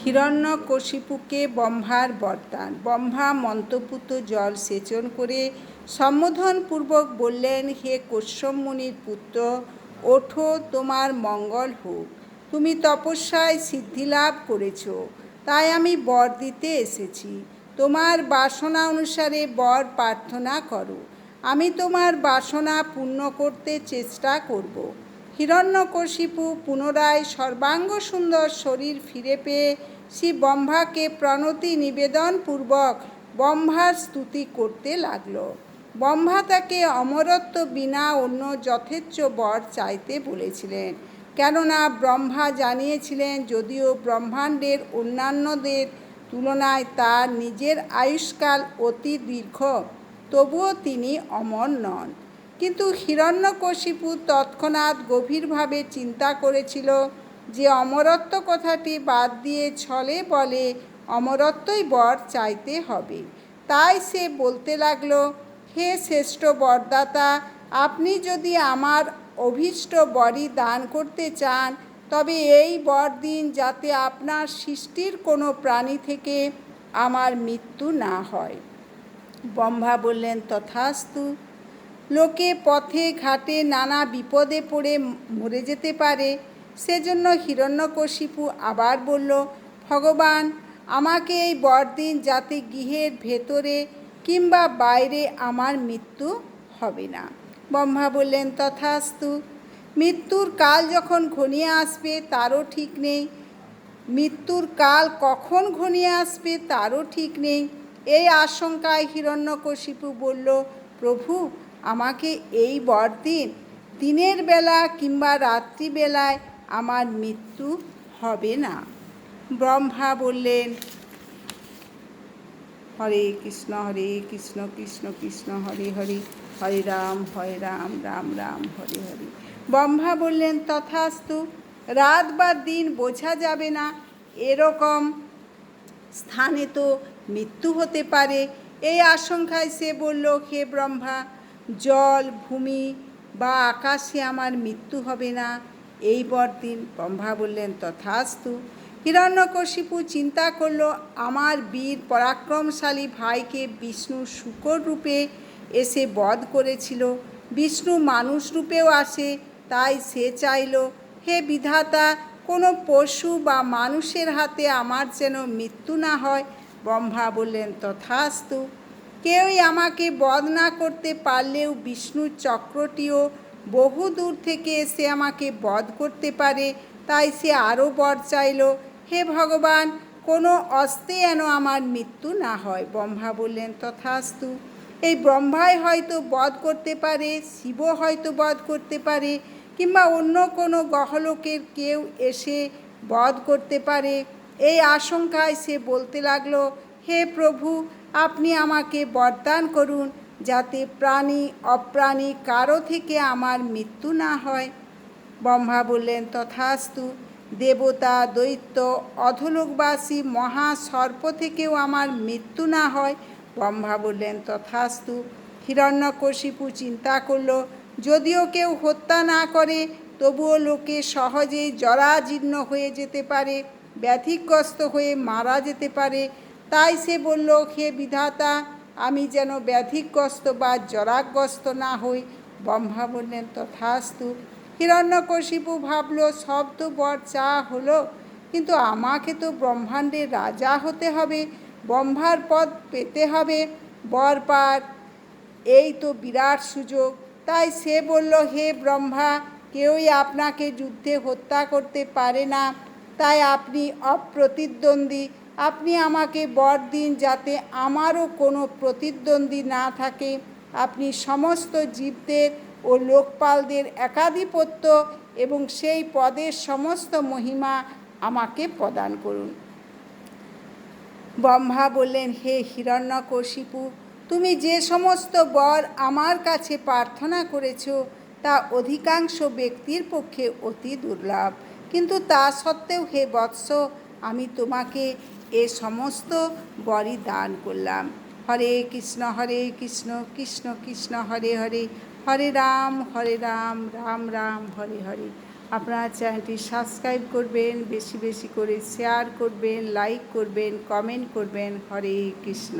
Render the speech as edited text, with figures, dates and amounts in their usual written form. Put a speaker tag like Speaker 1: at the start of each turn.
Speaker 1: হিরণ্যকশিপুকে ব্রহ্মার বরদান। ব্রহ্মা মন্ত্রপুত জল সেচন করে সম্বোধনপূর্বক বললেন, হে কশ্যপ মুনির পুত্র, ওঠো, তোমার মঙ্গল হোক। তুমি তপস্যায় সিদ্ধিলাভ করেছ, তাই আমি বর দিতে এসেছি। তোমার বাসনা অনুসারে বর প্রার্থনা করো, আমি তোমার বাসনা পূর্ণ করতে চেষ্টা করব। হিরণ্যকশিপু পুনরায় সর্বাঙ্গ সুন্দর শরীর ফিরে পেয়ে শ্রী ব্রহ্মাকে প্রণতি নিবেদনপূর্বক ব্রহ্মার স্তুতি করতে লাগল। ব্রহ্মা তাকে অমরত্ব বিনা অন্য যথেচ্ছ বর চাইতে বলেছিলেন, কেননা ব্রহ্মা জানিয়েছিলেন যদিও ব্রহ্মাণ্ডের অন্যান্যদের তুলনায় তার নিজের আয়ুষ্কাল অতি দীর্ঘ, তবুও তিনি অমর নন। কিন্তু হিরণ্যকশিপু তৎক্ষণাৎ গভীরভাবে চিন্তা করেছিল যে অমরত্ব কথাটি বাদ দিয়ে ছলে বলে অমরত্বই বর চাইতে হবে। তাই সে বলতে লাগলো, হে শ্রেষ্ঠ বরদাতা, আপনি যদি আমার অভীষ্ট বরই দান করতে চান তবে এই বর দিন যাতে আপনার সৃষ্টির কোনো প্রাণী থেকে আমার মৃত্যু না হয়। ব্রহ্মা বললেন, তথাস্তু। লোকে পথে ঘাটে নানা বিপদে পড়ে মরে যেতে পারে, সেজন্য হিরণ্যকশিপু আবার বলল, ভগবান, আমাকে এই বর দিন যাতে গৃহের ভেতরে কিংবা বাইরে আমার মৃত্যু হবে না। ব্রহ্মা বললেন, তথাস্তু। মৃত্যুর কাল যখন ঘনিয়ে আসবে তারও ঠিক নেই, মৃত্যুর কাল কখন ঘনিয়ে আসবে তারও ঠিক নেই। এই আশঙ্কায় হিরণ্যকশিপু বলল, প্রভু, আমাকে এই বর দিন, দিনের বেলা কিংবা রাত্রিবেলায় আমার মৃত্যু হবে না। ব্রহ্মা বললেন, হরে কৃষ্ণ কৃষ্ণ কৃষ্ণ হরে হরে, হরে রাম রাম রাম হরে হরে। ব্রহ্মা বললেন, তথাস্তু। রাত বা দিন বোঝা যাবে না এরকম স্থানে তো মৃত্যু হতে পারে। এই আশঙ্কায় সে বলল, হে ব্রহ্মা, জল, ভূমি বা আকাশে আমার মৃত্যু হবে না এই বর দিন। ব্রহ্মা বললেন, তথাস্তু। হিরণ্যকশিপু চিন্তা করল, আমার বীর পরাক্রমশালী ভাইকে বিষ্ণু শূকর রূপে এসে বধ করেছিল, বিষ্ণু মানুষ রূপেও আসে, তাই সে চাইল, হে বিধাতা, কোনো পশু বা মানুষের হাতে আমার যেন মৃত্যু না হয়। ব্রহ্মা বললেন, তথাস্তু। কেউই আমাকে বধ না করতে পারলেও বিষ্ণুর চক্রটিও বহু দূর থেকে এসে আমাকে বধ করতে পারে, তাই সে আরও বর চাইল, হে ভগবান, কোনো অস্তে যেন আমার মৃত্যু না হয়। ব্রহ্মা বললেন, তথাস্তু। এই ব্রহ্মাই হয়তো বধ করতে পারে, শিবও হয়তো বধ করতে পারে, কিংবা অন্য কোনো গ্রহলোকের কেউ এসে বধ করতে পারে। এই আশঙ্কায় সে বলতে লাগলো, হে প্রভু, আপনি আমাকে বরদান করুন যাতে প্রাণী অপ্রাণী কারো থেকে আমার মৃত্যু না হয়। ব্রহ্মা বললেন, তথাস্তু। দেবতা, দৈত্য, অধোলোকবাসী মহাসর্প থেকেও আমার মৃত্যু না হয়। ব্রহ্মা বললেন, তথাস্তু। হিরণ্যকশিপু চিন্তা করল, যদিও কেউ হত্যা না করে তবুও লোকে সহজেই জরাজীর্ণ হয়ে যেতে পারে, ব্যাধিগ্রস্ত হয়ে মারা যেতে পারে। তাই সে বলল, হে বিধাতা, আমি যেন ব্যাধিগ্রস্ত বা জরাগ্রস্ত না হই। ব্রহ্মা বললেন, তথাস্তু। হিরণ্যকশিপু ভাবল, সব তো বর চা হলো, কিন্তু আমাকে তো ব্রহ্মাণ্ডের রাজা হতে হবে, ব্রহ্মার পদ পেতে হবে, বর পার এই তো বিরাট সুযোগ। তাই সে বলল, হে ব্রহ্মা, কেউই আপনাকে যুদ্ধে হত্যা করতে পারে না, তাই আপনি অপ্রতিদ্বন্দ্বী। আপনি আমাকে বর দিন যাতে আমারও কোনো প্রতিদ্বন্দ্বী না থাকে। আপনি সমস্ত জীবদের ও লোকপালদের একাধিপত্য এবং সেই পদের সমস্ত মহিমা আমাকে প্রদান করুন। ব্রহ্মা বললেন, হে হিরণ্যকশিপু, তুমি যে সমস্ত বর আমার কাছে প্রার্থনা করেছ তা অধিকাংশ ব্যক্তির পক্ষে অতি দুর্লভ, কিন্তু তা সত্ত্বেও হে বৎস, আমি তোমাকে এ সমস্ত বরই দান করলাম। হরে কৃষ্ণ কৃষ্ণ কৃষ্ণ হরে হরে, হরে রাম রাম রাম হরে হরে। আপনারা চ্যানেলটি সাবস্ক্রাইব করবেন, বেশি বেশি করে শেয়ার করবেন, লাইক করবেন, কমেন্ট করবেন। হরে কৃষ্ণ।